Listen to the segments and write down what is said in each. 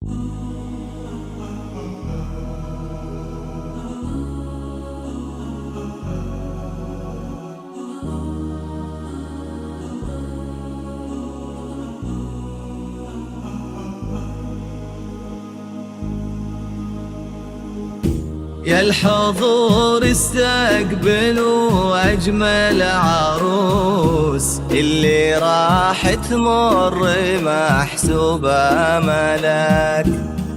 يا الحضور استقبلوا أجمل عروس اللي راح تمر محسوبة ملاك.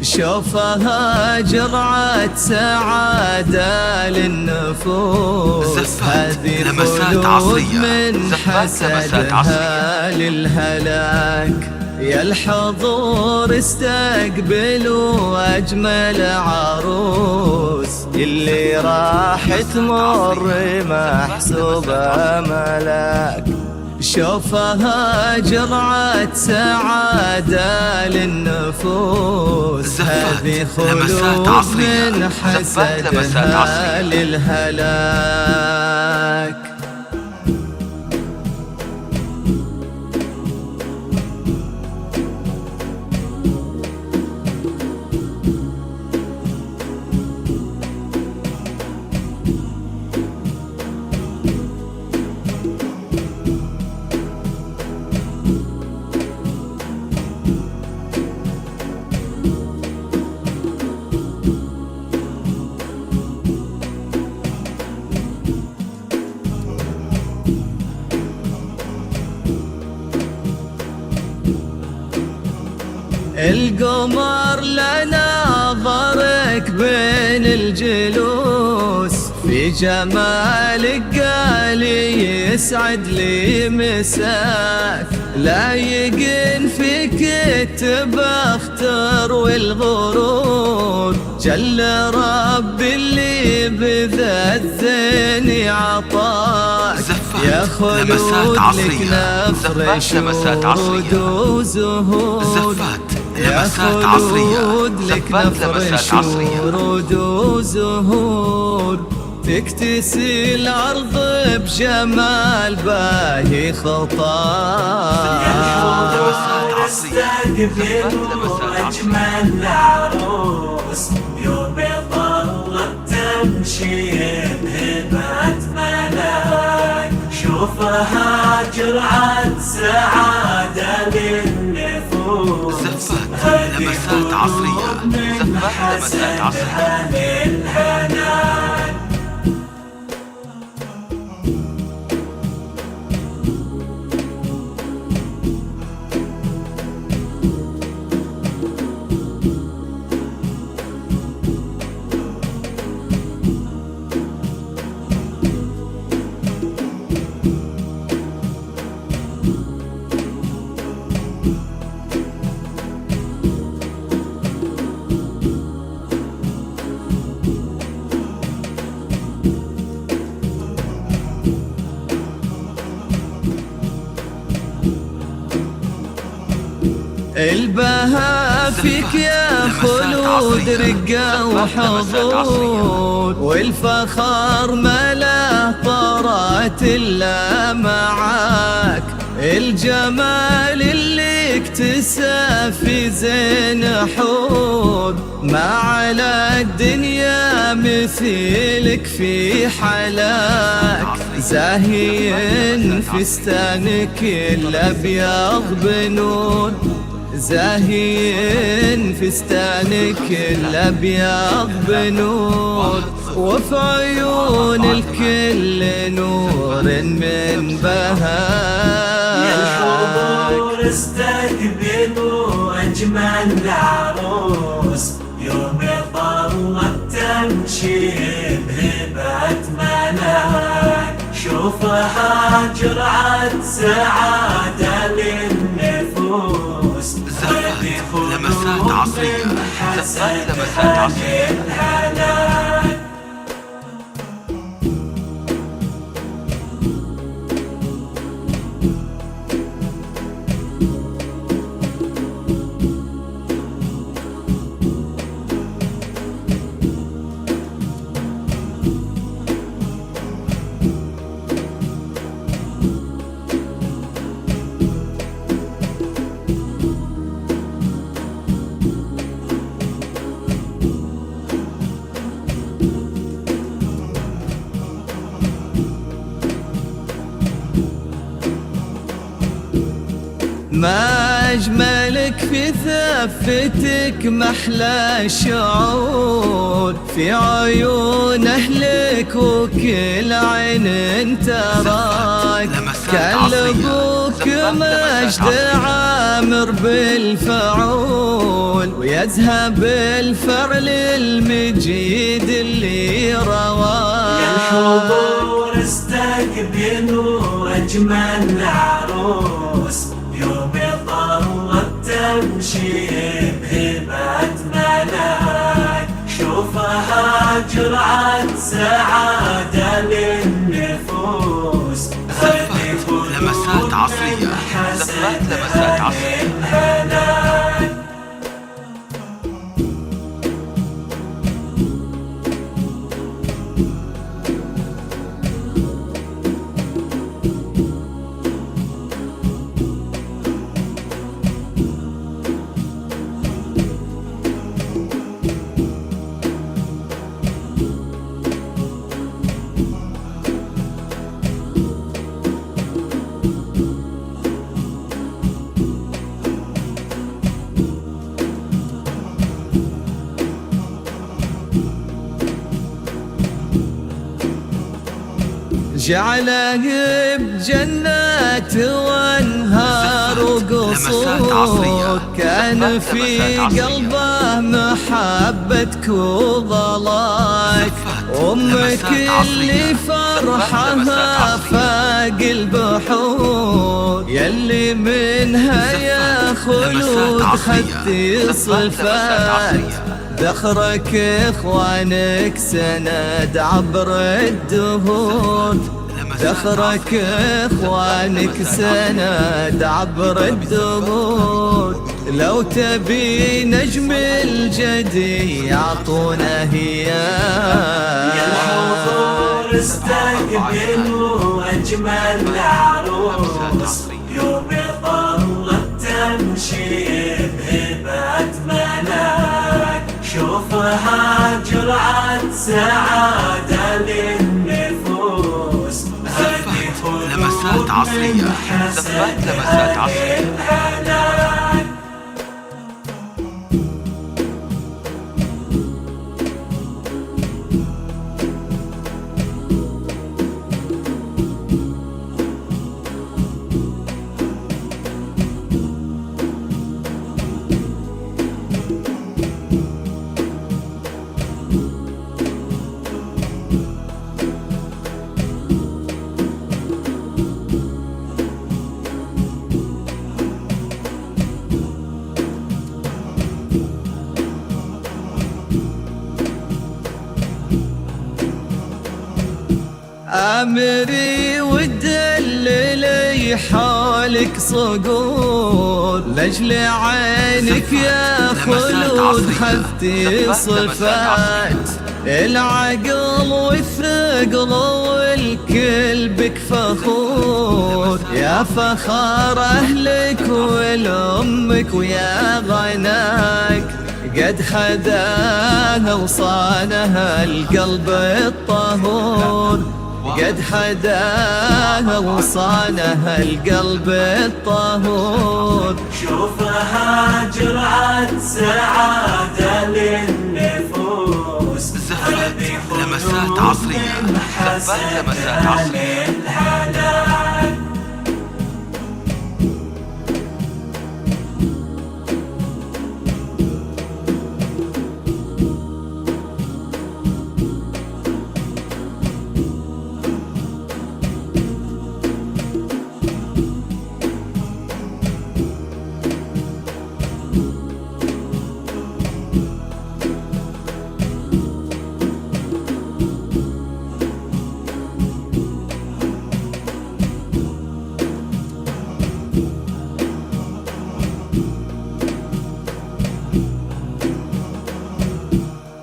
شوفها جرعة سعادة للنفوس، هذه خلود من حسدها للهلاك. يا الحضور استقبلوا أجمل عروس اللي راح تمر محسوبة ملاك. شوفها جرعة سعادة للنفوس، هذه خلود من حسدها للهلاك. القمر لنا ضرك بين الجلوس، في جمالك قال يسعد لي مساك. لايقين فيك التبختر والغرور، جل رب اللي بذا الزين عطاك. يا خلود لك نفرش ورود وزهور، يا خلود لك نفرش ورود وزهور. تكتسي الأرض بجمال باهي خطاك. يا الحضور استقبلوا أجمل عروس، يوم ظلت تمشي بهبة ملاك. شوفها جرعة سعادة للنفوس، لمسات عصرية، لمسات عصرية. للهنان. البهاء فيك يا خلود رقة وحضور، والفخر ملا طرات إلا معاك. الجمال اللي اكتسى في زين حور، ما على الدنيا مثيلك في حلاك. زاهي فستانك الأبيض بنور، زاهي فستانك الأبيض بنور. وفي عيون الكل نور من بهاك. يا الحضور استقبلوا أجمل عروس، يوم ظلت تمشي بهبة ملاك. شوفها جرعة سعادة للنفوس، لمسات عصرية، لمسات عصرية. ما أجملك في ثفتك محلى الشعور في عيون أهلك وكل عين تراك كلبوك مجد عامر بالفعول ويذهب الفرل المجيد اللي رواك يا الحضور استقبلوا أجمل عروس يوم الضوء تمشي بهبة ملاك شوفها جرعة سعادة للنفوس لمسات عصرية زفات لمسات عصرية جعله بجنات وانهار وقصور كان في قلبه محبتك وضلاك أمك اللي فرحها فاق البحور يلي منها يا خلود خدتي صفات ذخرك اخوانك سند عبر الدهور ذخرك اخوانك سند عبر الدهور لو تبي نجم الجدي يعطونا اياه يا الحضور استقبلوا اجمل عروس يوم الضوء تمشي بهبة ملاك شوفها جرعة سعادة للنفوس لمسات عصرية زفات لمسات عصرية أمري ودللي حولك صقور لجل عينك يا خلود خفتي صفات العقل والثقل والكل بك فخور يا فخار أهلك والأمك ويا غناك قد خداها وصانها القلب الطهور قد حداها وصانها القلب الطهور شوفها جرعة سعادة للنفوس زفات لمسات عصرية زفات لمسات عصرية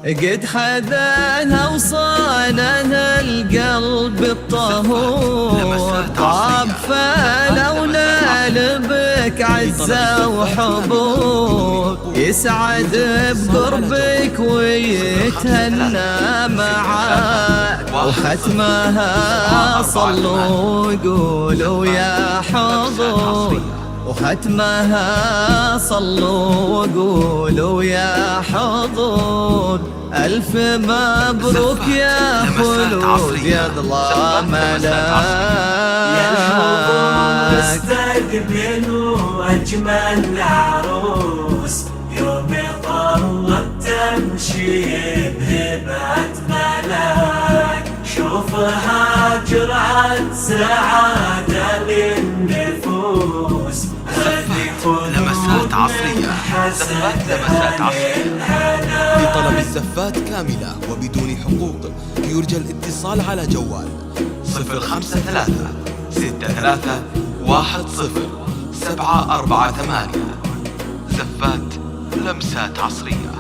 قد حذاها وصانها القلب الطهور طاب فلولا لبك عزة وحبور يسعد بقربك ويتهنى معاك وختمها صلوا وقولوا يا حضور وختمها صلوا وقولوا يا حضور ألف مبروك يا خلود يا ظلام يا الحضور استقبلوا أجمل عروس يوم طلت تمشي بهبة ملاك شوفها جرعة سعادة للنفوس لمسات عصرية. زفات لمسات عصرية. لطلب الزفات كاملة وبدون حقوق يرجى الاتصال على جوال 053 63 10 748. زفات لمسات عصرية.